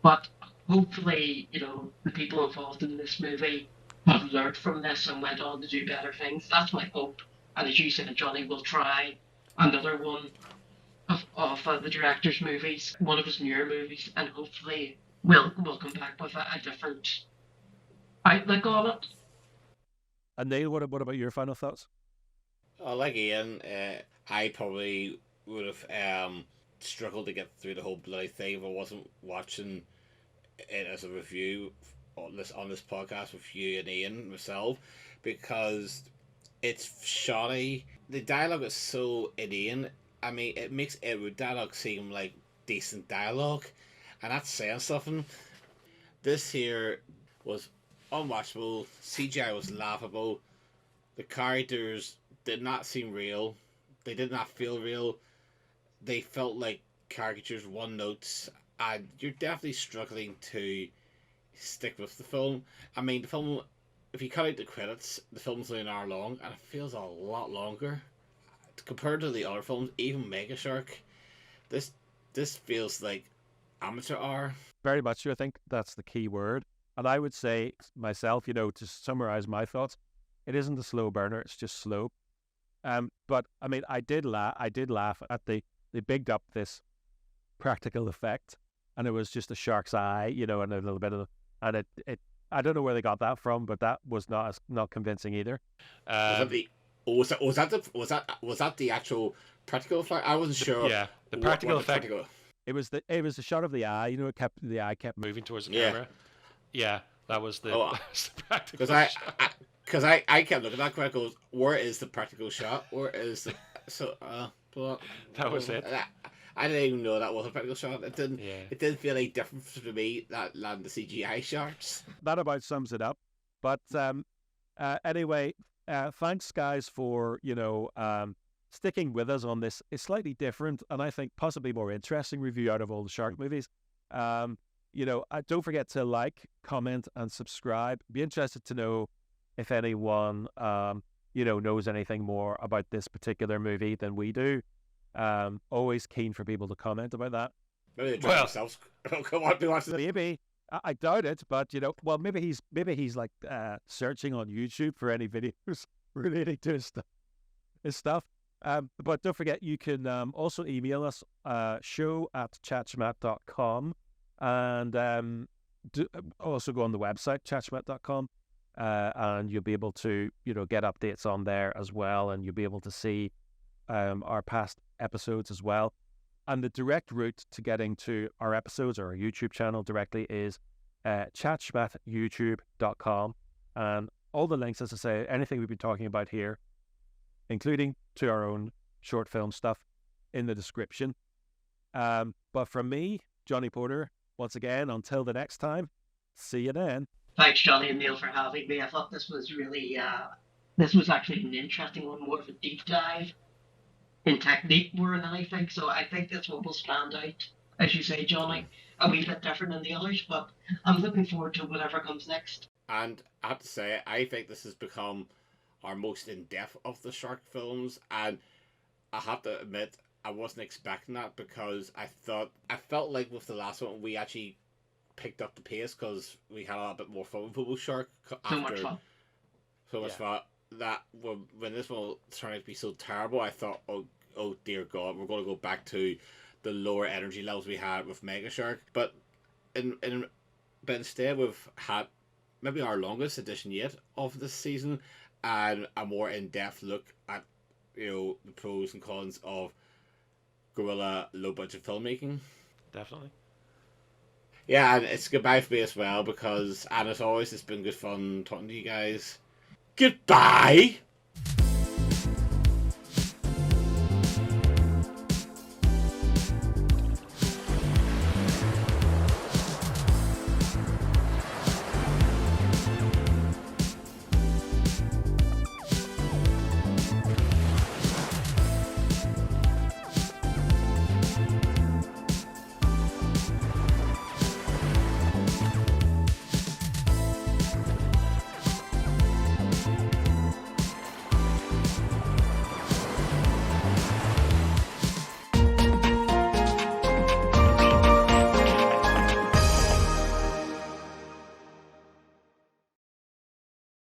But hopefully, the people involved in this movie have learned from this and went on to do better things. That's my hope. And as you said, Johnny, we'll try another one of the director's movies, one of his newer movies, and hopefully we'll come back with a different outlook on it. And Neil, what about your final thoughts? Like Ian, I probably would have struggled to get through the whole bloody thing if I wasn't watching it as a review on this podcast with you and Ian myself, because it's shoddy. The dialogue is so inane. I mean, it makes every dialogue seem like decent dialogue, and that's saying something. This here was unwatchable. CGI was laughable. The characters did not seem real. They did not feel real. They felt like caricatures, one notes, and you're definitely struggling to stick with the film. I mean, the film, if you cut out the credits, the film's only an hour long, and it feels a lot longer compared to the other films. Even Mega Shark, this feels like amateur hour. Very much so. I think that's the key word. And I would say myself, to summarize my thoughts, it isn't a slow burner. It's just slow. But I mean, I did laugh at they bigged up this practical effect, and it was just a shark's eye, and a little bit of, and it I don't know where they got that from, but that was not convincing either. Was that the actual practical effect? I wasn't sure. Yeah, the practical effect. It was the shot of the eye. The eye kept Moving towards the camera. Yeah, that was the, that was the practical shot. Because I kept looking at that and goes, where is the practical shot? Where is the that was it. I didn't even know that was a practical shot. It didn't feel any different to me than the CGI shots. That about sums it up. But anyway, thanks guys for sticking with us on this. It's slightly different and I think possibly more interesting review out of all the shark movies. Don't forget to like, comment, and subscribe. Be interested to know if anyone knows anything more about this particular movie than we do. Always keen for people to comment about that. Maybe they try themselves. Come on, be watching this. Maybe. I doubt it, but maybe he's like searching on YouTube for any videos relating to his stuff. But don't forget, you can also email us show@chatschmat.com, and also go on the website chatschmat.com, and you'll be able to get updates on there as well, and you'll be able to see our past episodes as well. And the direct route to getting to our episodes or our YouTube channel directly is chatschmatyoutube.com. And all the links, as I say, anything we've been talking about here, including to our own short film stuff, in the description. But from me, Johnny Porter, once again, until the next time, see you then. Thanks, Johnny and Neil, for having me. I thought this was really, this was actually an interesting one, more of a deep dive in technique more than anything. So I think this one will stand out, as you say, Johnny, a wee bit different than the others, but I'm looking forward to whatever comes next. And I have to say, I think this has become our most in-depth of the shark films, and I have to admit, I wasn't expecting that, because I felt like with the last one, we actually picked up the pace because we had a little bit more fun with Bubble Shark. So much fun. That when this one turned out to be so terrible, I thought, oh dear God, we're going to go back to the lower energy levels we had with Mega Shark. But instead we've had maybe our longest edition yet of this season, and a more in-depth look at the pros and cons of guerrilla low budget filmmaking. Definitely. Yeah, and it's goodbye for me as well, because, and as always, it's been good fun talking to you guys. Goodbye!